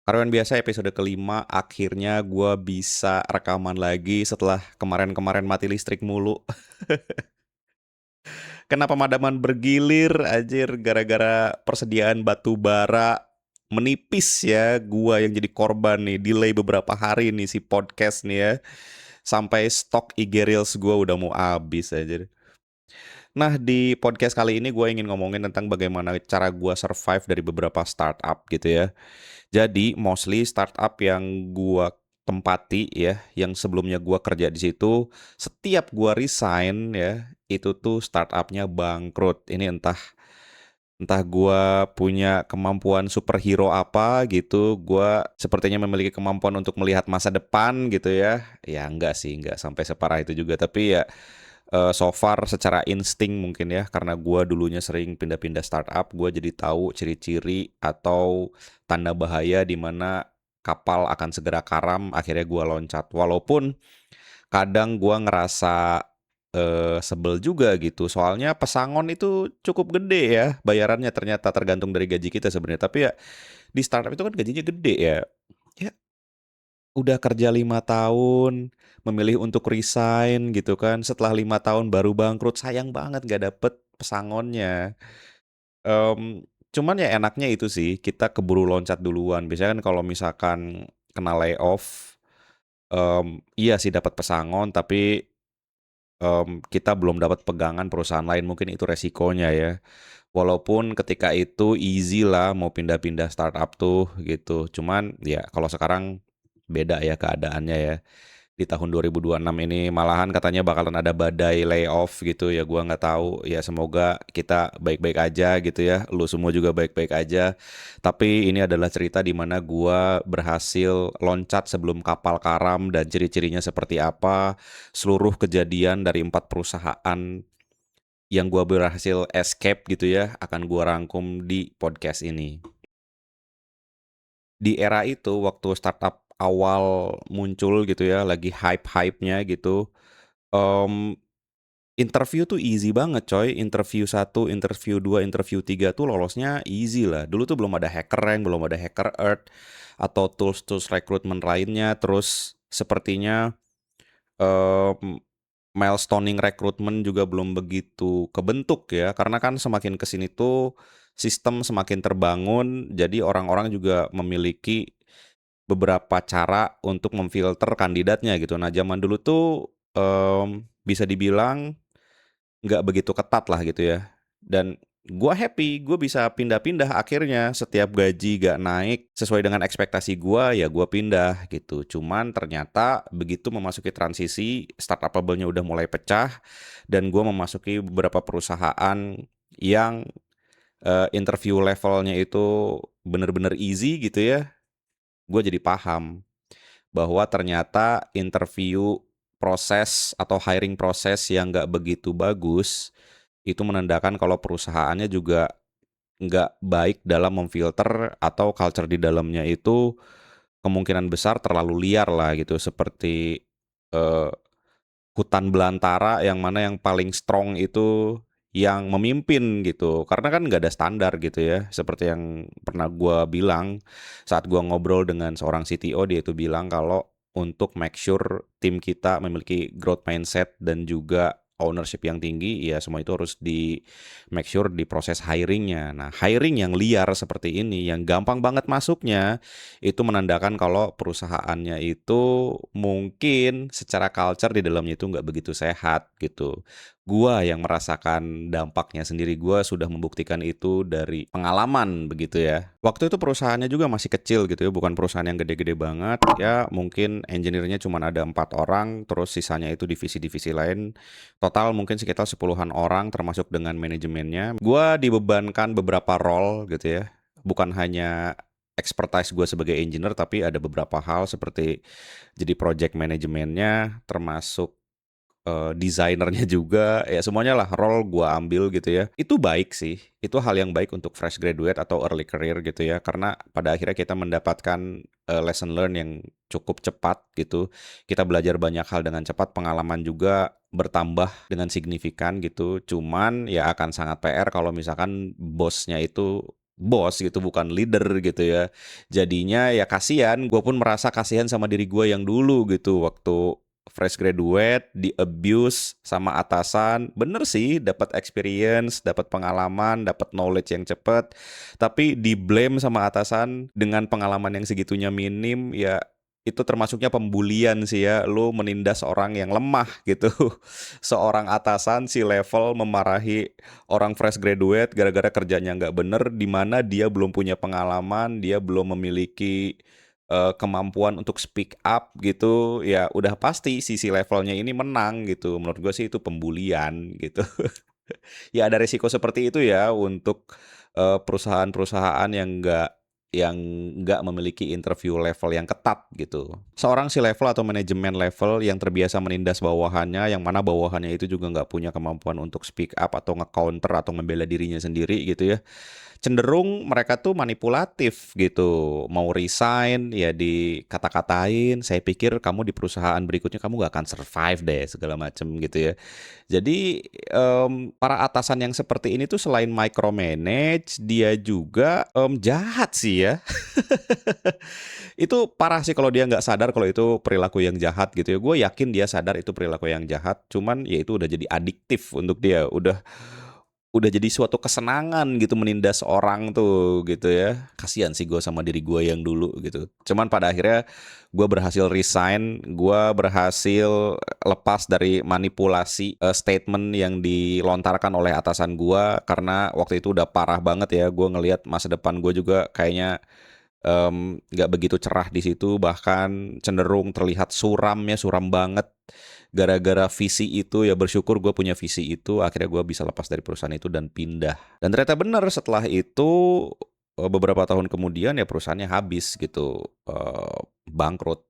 Karyawan Biasa episode kelima, akhirnya gua bisa rekaman lagi setelah kemarin-kemarin mati listrik mulu. Kena pemadaman bergilir anjir gara-gara persediaan batu bara menipis ya, gua yang jadi korban nih, delay beberapa hari nih si podcast nih ya. Sampai stok IG Reels gua udah mau habis aja. Nah, di podcast kali ini gue ingin ngomongin tentang bagaimana cara gue survive dari beberapa startup gitu ya. Jadi mostly startup yang gua tempati ya, yang sebelumnya gua kerja di situ, setiap gua resign ya, itu tuh startupnya bangkrut. Ini entah entah gua punya kemampuan superhero apa gitu, gua sepertinya memiliki kemampuan untuk melihat masa depan gitu ya. Ya enggak sih, enggak sampai separah itu juga, tapi ya so far secara insting mungkin ya, karena gua dulunya sering pindah-pindah startup, gua jadi tahu ciri-ciri atau tanda bahaya di mana kapal akan segera karam, akhirnya gua loncat. Walaupun kadang gua ngerasa, sebel juga gitu, soalnya pesangon itu cukup gede ya bayarannya ternyata, tergantung dari gaji kita sebenarnya. Tapi ya di startup itu kan gajinya gede ya. Ya udah kerja 5 tahun, memilih untuk resign gitu kan, setelah 5 tahun baru bangkrut, sayang banget nggak dapet pesangonnya. Cuman ya enaknya itu sih, kita keburu loncat duluan. Biasanya kan kalau misalkan kena layoff, iya sih dapat pesangon, tapi, kita belum dapat pegangan perusahaan lain, mungkin itu resikonya ya. Walaupun ketika itu easy lah mau pindah-pindah startup tuh gitu, cuman ya kalau sekarang beda ya keadaannya ya. Di tahun 2026 ini malahan katanya bakalan ada badai layoff gitu ya, gua nggak tahu. Ya semoga kita baik-baik aja gitu ya, lu semua juga baik-baik aja. Tapi ini adalah cerita di mana gua berhasil loncat sebelum kapal karam dan ciri-cirinya seperti apa, seluruh kejadian dari 4 perusahaan yang gua berhasil escape gitu ya, akan gua rangkum di podcast ini. Di era itu waktu startup awal muncul gitu ya, lagi hype-hype-nya gitu, mmm, interview tuh easy banget coy, interview satu, interview 2, interview 3 tuh lolosnya easy lah. Dulu tuh belum ada HackerRank, belum ada HackerEarth, atau tools-tools rekrutmen lainnya. Terus sepertinya, mmm, milestoning rekrutmen juga belum begitu kebentuk ya, karena kan semakin ke sini tuh sistem semakin terbangun, jadi orang-orang juga memiliki beberapa cara untuk memfilter kandidatnya gitu. Nah, zaman dulu tuh, bisa dibilang nggak begitu ketat lah gitu ya. Dan gua happy, gua bisa pindah-pindah akhirnya, setiap gaji gak naik sesuai dengan ekspektasi gua, ya gua pindah gitu. Cuman ternyata begitu memasuki transisi, startup bubble-nya udah mulai pecah, dan gua memasuki beberapa perusahaan yang, interview levelnya itu bener-bener easy gitu ya, gua jadi paham bahwa ternyata interview proses atau hiring proses yang nggak begitu bagus, itu menandakan kalau perusahaannya juga nggak baik dalam memfilter atau culture di dalamnya itu kemungkinan besar terlalu liar lah gitu, seperti, eee, hutan belantara yang mana yang paling strong itu yang memimpin gitu. Karena kan nggak ada standar gitu ya, seperti yang pernah gua bilang saat gua ngobrol dengan seorang CTO, dia itu bilang kalau untuk make sure tim kita memiliki growth mindset dan juga ownership yang tinggi, ya semua itu harus di make sure di proses hiring-nya. Nah, hiring yang liar seperti ini, yang gampang banget masuknya, itu menandakan kalau perusahaannya itu mungkin secara culture di dalamnya itu nggak begitu sehat gitu. Gua yang merasakan dampaknya sendiri, gua sudah membuktikan itu dari pengalaman begitu ya. Waktu itu perusahaannya juga masih kecil gitu ya, bukan perusahaan yang gede-gede banget. Ya mungkin engineer-nya cuma ada 4 orang, terus sisanya itu divisi-divisi lain. Total mungkin sekitar 10-an orang termasuk dengan manajemennya. Gua dibebankan beberapa role gitu ya. Bukan hanya expertise gue sebagai engineer, tapi ada beberapa hal seperti jadi project manajemennya, termasuk desainernya juga, ya semuanya lah role gua ambil gitu ya. Itu baik sih, itu hal yang baik untuk fresh graduate atau early career gitu ya, karena pada akhirnya kita mendapatkan, lesson learn yang cukup cepat gitu. Kita belajar banyak hal dengan cepat, pengalaman juga bertambah dengan signifikan gitu. Cuman ya akan sangat PR kalau misalkan bosnya itu bos gitu, bukan leader gitu ya. Jadinya ya kasihan, gue pun merasa kasihan sama diri gue yang dulu gitu waktu fresh graduate, di-abuse sama atasan. Bener sih, dapat experience, dapat pengalaman, dapat knowledge yang cepet, tapi di-blame sama atasan dengan pengalaman yang segitunya minim, ya itu termasuknya pembulian sih ya. Lu menindas orang yang lemah gitu. Seorang atasan si level memarahi orang fresh graduate gara-gara kerjanya nggak bener, di mana dia belum punya pengalaman, dia belum memiliki kemampuan untuk speak up gitu, ya udah pasti sisi levelnya ini menang gitu. Menurut gue sih itu pembulian gitu. Ya ada resiko seperti itu ya untuk perusahaan-perusahaan yang nggak memiliki interview level yang ketat gitu. Seorang si level atau manajemen level yang terbiasa menindas bawahannya, yang mana bawahannya itu juga nggak punya kemampuan untuk speak up atau nge-counter atau membela dirinya sendiri gitu ya, cenderung mereka tuh manipulatif gitu. Mau resign ya dikata-katain, "Saya pikir kamu di perusahaan berikutnya kamu nggak akan survive deh," segala macem gitu ya. Jadi, para atasan yang seperti ini tuh selain micromanage, dia juga, jahat sih ya. Itu parah sih kalau dia nggak sadar kalau itu perilaku yang jahat gitu ya. Gue yakin dia sadar itu perilaku yang jahat, cuman ya itu udah jadi adiktif untuk dia. Udah jadi suatu kesenangan gitu menindas orang tuh gitu ya. Kasihan sih gue sama diri gue yang dulu gitu. Cuman pada akhirnya gue berhasil resign, gue berhasil lepas dari manipulasi statement yang dilontarkan oleh atasan gue, karena waktu itu udah parah banget ya. Gue ngelihat masa depan gue juga kayaknya nggak begitu cerah di situ, bahkan cenderung terlihat suram ya, suram banget. Gara-gara visi itu ya, bersyukur gue punya visi itu, akhirnya gue bisa lepas dari perusahaan itu dan pindah. Dan ternyata benar setelah itu, beberapa tahun kemudian ya perusahaannya habis gitu, bangkrut.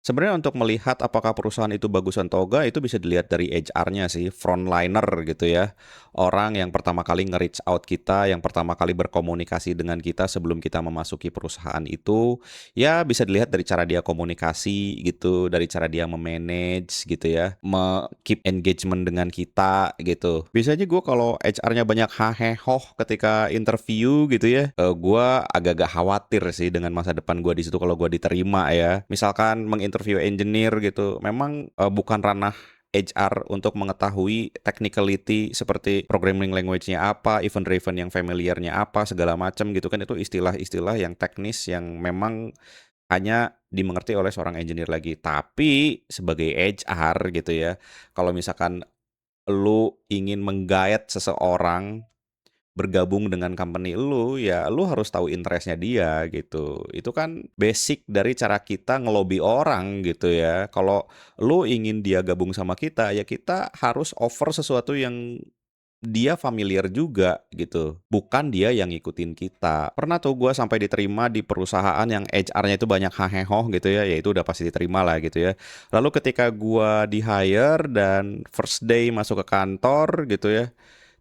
Sebenarnya untuk melihat apakah perusahaan itu bagus atau enggak, itu bisa dilihat dari HR-nya sih, frontliner gitu ya. Orang yang pertama kali nge-reach out kita, yang pertama kali berkomunikasi dengan kita sebelum kita memasuki perusahaan itu, ya bisa dilihat dari cara dia komunikasi gitu, dari cara dia me-manage gitu ya, keep engagement dengan kita gitu. Biasanya gue kalau HR-nya banyak hahehoh ketika interview gitu ya, gue agak-agak khawatir sih dengan masa depan gue di situ kalau gue diterima ya. Misalkan menginterview engineer gitu, memang bukan ranah HR untuk mengetahui technicality seperti programming language-nya apa, event-driven yang familiar-nya apa, segala macam gitu kan. Itu istilah-istilah yang teknis yang memang hanya dimengerti oleh seorang engineer lagi. Tapi sebagai HR gitu ya, kalau misalkan lu ingin menggait seseorang bergabung dengan company lu, ya lu harus tahu interest-nya dia gitu. Itu kan basic dari cara kita ngelobi orang gitu ya. Kalau lu ingin dia gabung sama kita, ya kita harus offer sesuatu yang dia familiar juga gitu, bukan dia yang ngikutin kita. Pernah tuh gua sampai diterima di perusahaan yang HR-nya itu banyak haheho gitu ya itu udah pasti diterima lah gitu ya. Lalu ketika gua di-hire dan first day masuk ke kantor gitu ya,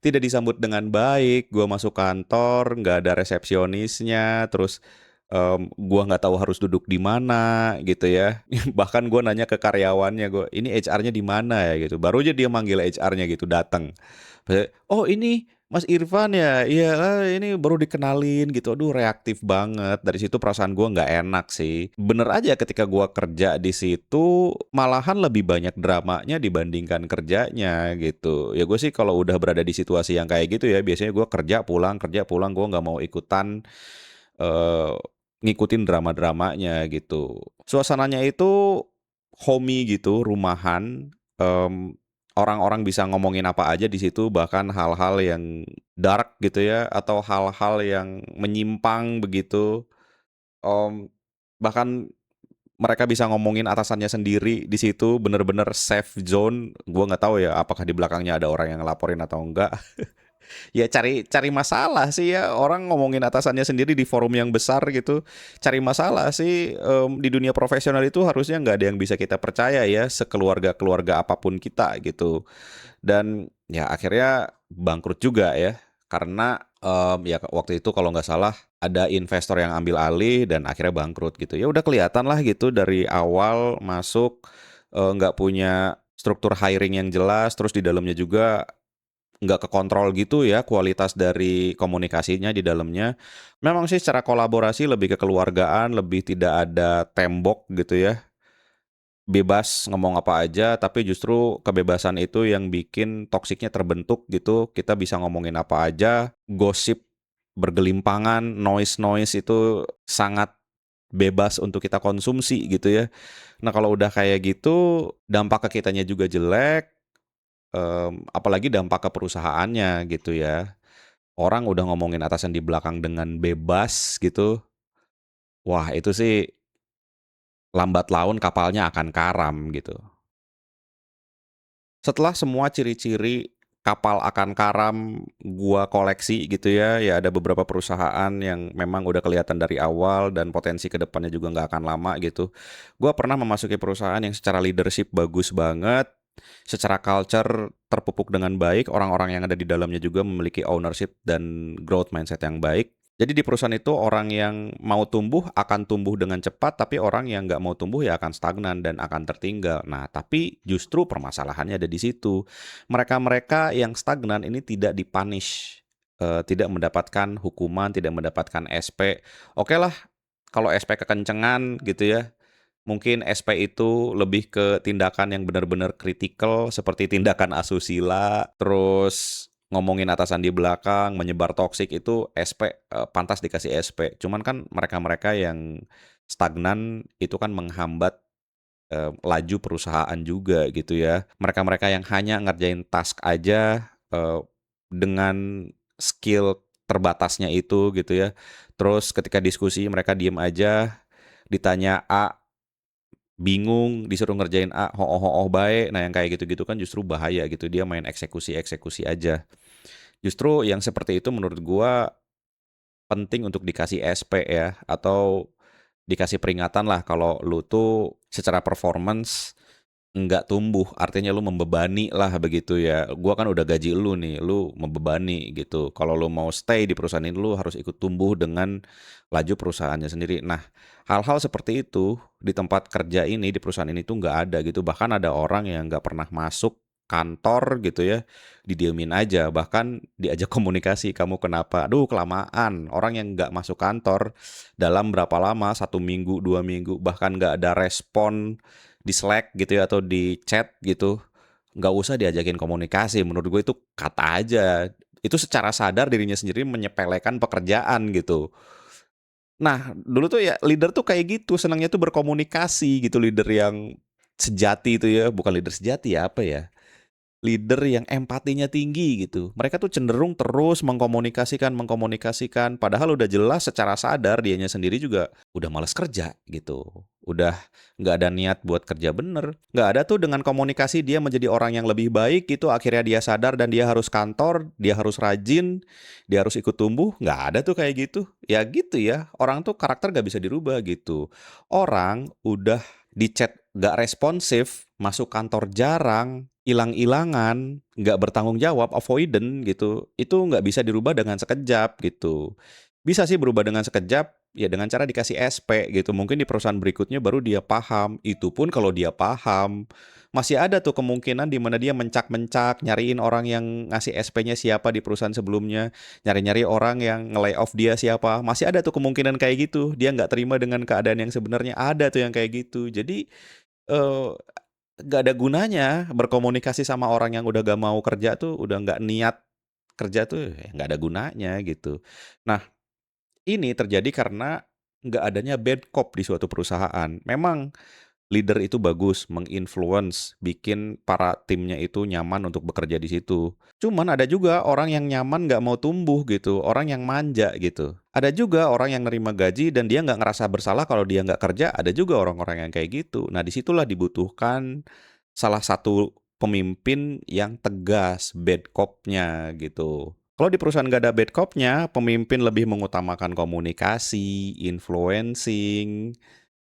tidak disambut dengan baik. Gua masuk kantor, nggak ada resepsionisnya, terus, gua nggak tahu harus duduk di mana gitu ya. Bahkan gua nanya ke karyawannya, "Ini HR-nya di mana ya?" Gitu. Baru aja dia manggil HR-nya gitu, datang. "Oh ini Mas Irfan ya? Iya, ini baru dikenalin," gitu. Aduh reaktif banget. Dari situ perasaan gua nggak enak sih. Bener aja ketika gua kerja di situ, malahan lebih banyak dramanya dibandingkan kerjanya gitu. Ya gue sih kalau udah berada di situasi yang kayak gitu ya, biasanya gua kerja pulang, gua nggak mau ikutan, eee, ngikutin drama-dramanya gitu. Suasananya itu homey gitu, rumahan, orang-orang bisa ngomongin apa aja di situ, bahkan hal-hal yang dark gitu ya, atau hal-hal yang menyimpang begitu, bahkan mereka bisa ngomongin atasannya sendiri di situ, bener-bener safe zone. Gua nggak tahu ya apakah di belakangnya ada orang yang ngelaporin atau enggak. Ya cari cari masalah sih ya, orang ngomongin atasannya sendiri di forum yang besar gitu. Cari masalah sih, di dunia profesional itu harusnya nggak ada yang bisa kita percaya ya, sekeluarga-keluarga apapun kita gitu. Dan ya akhirnya bangkrut juga ya, karena, ya waktu itu kalau nggak salah ada investor yang ambil alih dan akhirnya bangkrut gitu. Ya udah kelihatan lah gitu dari awal masuk, nggak punya struktur hiring yang jelas, terus di dalamnya juga nggak kekontrol gitu ya kualitas dari komunikasinya di dalamnya. Memang sih secara kolaborasi lebih kekeluargaan, lebih tidak ada tembok gitu ya. Bebas ngomong apa aja, tapi justru kebebasan itu yang bikin toksiknya terbentuk gitu. Kita bisa ngomongin apa aja, gosip bergelimpangan, noise-noise itu sangat bebas untuk kita konsumsi gitu ya. Nah, kalau udah kayak gitu, dampak ke kitanya juga jelek, apalagi dampak ke perusahaannya gitu ya. Orang udah ngomongin atasan di belakang dengan bebas gitu, wah itu sih lambat laun kapalnya akan karam gitu. Setelah semua ciri-ciri kapal akan karam gua koleksi gitu ya, ya ada beberapa perusahaan yang memang udah kelihatan dari awal dan potensi ke depannya juga nggak akan lama gitu. Gua pernah memasuki perusahaan yang secara leadership bagus banget, secara culture terpupuk dengan baik, orang-orang yang ada di dalamnya juga memiliki ownership dan growth mindset yang baik. Jadi di perusahaan itu orang yang mau tumbuh akan tumbuh dengan cepat, tapi orang yang nggak mau tumbuh ya akan stagnan dan akan tertinggal. Nah, tapi justru permasalahannya ada di situ. Mereka-mereka yang stagnan ini tidak dipunish, tidak mendapatkan hukuman, tidak mendapatkan SP. Oke lah, kalau SP kekencengan gitu ya, mungkin SP itu lebih ke tindakan yang benar-benar kritikal seperti tindakan asusila, terus ngomongin atasan di belakang, menyebar toksik itu SP, pantas dikasih SP. Cuman kan mereka-mereka yang stagnan itu kan menghambat, laju perusahaan juga gitu ya. Mereka-mereka yang hanya ngerjain task aja, dengan skill terbatasnya itu gitu ya. Terus ketika diskusi mereka diem aja, ditanya A bingung, disuruh ngerjain A, hooh-hooh bae. Nah, yang kayak gitu-gitu kan justru bahaya gitu, dia main eksekusi-eksekusi aja. Justru yang seperti itu menurut gua penting untuk dikasih SP ya, atau dikasih peringatan lah kalau lu tuh secara performance nggak tumbuh, artinya lu membebani lah begitu ya. Gua kan udah gaji lu nih, lu membebani gitu. Kalau lu mau stay di perusahaan ini, lu harus ikut tumbuh dengan laju perusahaannya sendiri. Nah, hal-hal seperti itu di tempat kerja ini, di perusahaan ini tuh nggak ada gitu. Bahkan ada orang yang nggak pernah masuk kantor gitu ya, didiemin aja. Bahkan diajak komunikasi, kamu kenapa? Aduh, kelamaan. Orang yang nggak masuk kantor dalam berapa lama, 1 minggu, 2 minggu, bahkan nggak ada respon di Slack gitu ya atau di chat gitu, nggak usah diajakin komunikasi. Menurut gue itu kata aja. Itu secara sadar dirinya sendiri menyepelekan pekerjaan gitu. Nah, dulu tuh ya leader tuh kayak gitu, senangnya tuh berkomunikasi gitu, leader yang sejati itu ya, bukan leader sejati ya, apa ya, leader yang empatinya tinggi gitu. Mereka tuh cenderung terus mengkomunikasikan mengkomunikasikan, padahal udah jelas secara sadar dianya sendiri juga udah malas kerja gitu. Udah nggak ada niat buat kerja bener. Nggak ada tuh dengan komunikasi dia menjadi orang yang lebih baik gitu, akhirnya dia sadar dan dia harus kantor, dia harus rajin, dia harus ikut tumbuh, nggak ada tuh kayak gitu. Ya gitu ya, orang tuh karakter nggak bisa dirubah gitu. Orang udah di chat nggak responsif, masuk kantor jarang, ilang-ilangan, nggak bertanggung jawab, avoidant gitu, itu nggak bisa dirubah dengan sekejap gitu. Bisa sih berubah dengan sekejap, ya dengan cara dikasih SP gitu, mungkin di perusahaan berikutnya baru dia paham, itu pun kalau dia paham. Masih ada tuh kemungkinan di mana dia mencak-mencak, nyariin orang yang ngasih SP-nya siapa di perusahaan sebelumnya, nyari-nyari orang yang nge-layoff dia siapa, masih ada tuh kemungkinan kayak gitu, dia nggak terima dengan keadaan yang sebenarnya, ada tuh yang kayak gitu. Jadi, eee nggak ada gunanya berkomunikasi sama orang yang udah gak mau kerja tuh, udah nggak niat kerja tuh, ya nggak ada gunanya gitu. Nah, ini terjadi karena nggak adanya bad cop di suatu perusahaan. Memang leader itu bagus, meng-influence, bikin para timnya itu nyaman untuk bekerja di situ. Cuman ada juga orang yang nyaman nggak mau tumbuh gitu, orang yang manja gitu. Ada juga orang yang nerima gaji dan dia nggak ngerasa bersalah kalau dia nggak kerja, ada juga orang-orang yang kayak gitu. Nah, disitulah dibutuhkan salah satu pemimpin yang tegas, bad cop-nya gitu. Kalau di perusahaan nggak ada bad cop-nya, pemimpin lebih mengutamakan komunikasi, influencing,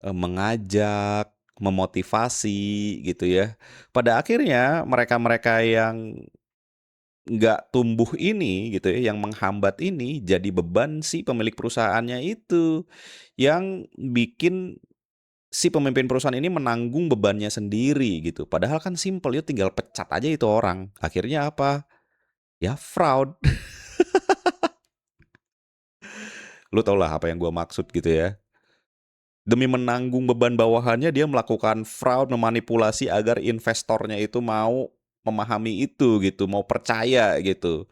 mengajak, memotivasi gitu ya. Pada akhirnya mereka-mereka yang nggak tumbuh ini gitu ya, yang menghambat ini jadi beban si pemilik perusahaannya itu, yang bikin si pemimpin perusahaan ini menanggung bebannya sendiri gitu. Padahal kan simpel, ya tinggal pecat aja itu orang. Akhirnya apa? ya fraud. Lu tau lah apa yang gua maksud gitu ya. Demi menanggung beban bawahannya dia melakukan fraud, memanipulasi agar investornya itu mau memahami itu gitu, mau percaya gitu.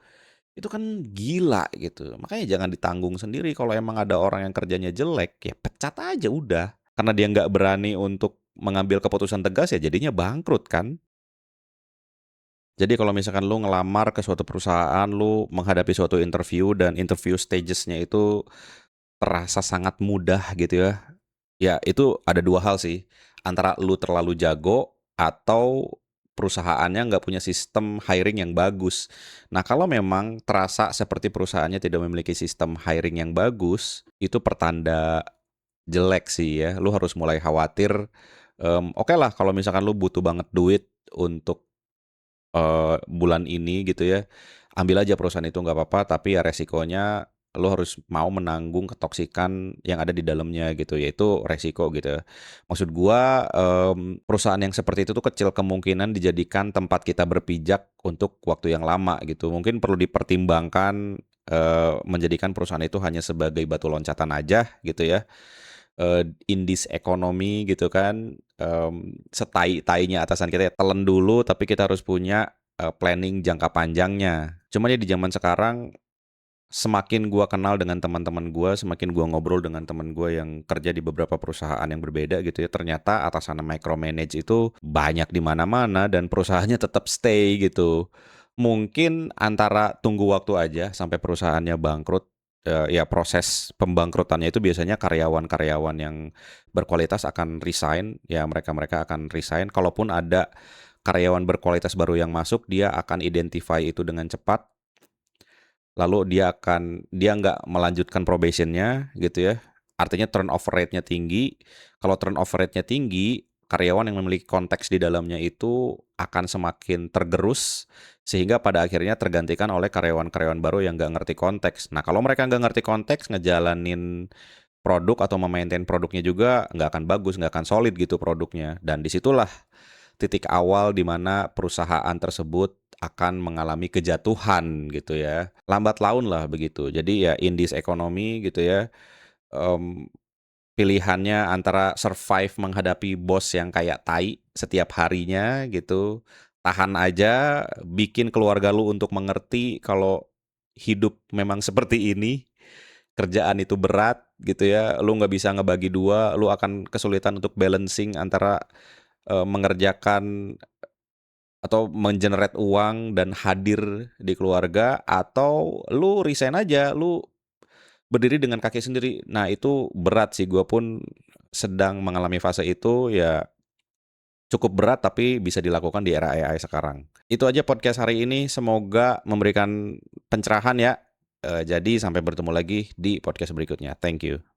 Itu kan gila gitu. Makanya jangan ditanggung sendiri kalau emang ada orang yang kerjanya jelek, ya pecat aja udah. Karena dia nggak berani untuk mengambil keputusan tegas ya jadinya bangkrut kan. Jadi kalau misalkan lu ngelamar ke suatu perusahaan, lu menghadapi suatu interview dan interview stages-nya itu terasa sangat mudah gitu ya. Ya itu ada 2 hal sih, antara lu terlalu jago atau perusahaannya nggak punya sistem hiring yang bagus. Nah kalau memang terasa seperti perusahaannya tidak memiliki sistem hiring yang bagus, itu pertanda jelek sih ya. Lu harus mulai khawatir, okelah kalau misalkan lu butuh banget duit untuk bulan ini gitu ya, ambil aja perusahaan itu nggak apa-apa, tapi ya resikonya lo harus mau menanggung ketoksikan yang ada di dalamnya gitu, yaitu resiko gitu ya. Maksud gua, perusahaan yang seperti itu tuh kecil kemungkinan dijadikan tempat kita berpijak untuk waktu yang lama gitu. Mungkin perlu dipertimbangkan, menjadikan perusahaan itu hanya sebagai batu loncatan aja gitu ya. In this economy gitu kan, setai-tainya atasan kita ya telan dulu tapi kita harus punya, planning jangka panjangnya. Cuman ya di zaman sekarang semakin gua kenal dengan teman-teman gua, semakin gua ngobrol dengan teman gua yang kerja di beberapa perusahaan yang berbeda gitu ya, ternyata atasan micromanage itu banyak di mana-mana dan perusahaannya tetap stay gitu. Mungkin antara tunggu waktu aja sampai perusahaannya bangkrut, ya proses pembangkrutannya itu biasanya karyawan-karyawan yang berkualitas akan resign, ya mereka-mereka akan resign. Kalaupun ada karyawan berkualitas baru yang masuk, dia akan identify itu dengan cepat. Lalu dia nggak melanjutkan probation-nya gitu ya, artinya turnover rate-nya tinggi. Kalau turnover rate-nya tinggi, karyawan yang memiliki konteks di dalamnya itu akan semakin tergerus, sehingga pada akhirnya tergantikan oleh karyawan-karyawan baru yang nggak ngerti konteks. Nah, kalau mereka nggak ngerti konteks, ngejalanin produk atau memaintain produknya juga nggak akan bagus, nggak akan solid gitu produknya. Dan disitulah titik awal di mana perusahaan tersebut akan mengalami kejatuhan gitu ya. Lambat laun lah begitu. Jadi ya in this economy gitu ya, mmm, pilihannya antara survive menghadapi bos yang kayak tai setiap harinya gitu, tahan aja, bikin keluarga lu untuk mengerti kalau hidup memang seperti ini, kerjaan itu berat gitu ya, lu nggak bisa ngebagi 2, lu akan kesulitan untuk balancing antara, mengerjakan atau uang dan hadir di keluarga, atau lu resign aja, lu berdiri dengan kaki sendiri. Nah itu berat sih, gua pun sedang mengalami fase itu, ya cukup berat tapi bisa dilakukan di era AI sekarang. Itu aja podcast hari ini, semoga memberikan pencerahan ya, jadi sampai bertemu lagi di podcast berikutnya. Thank you.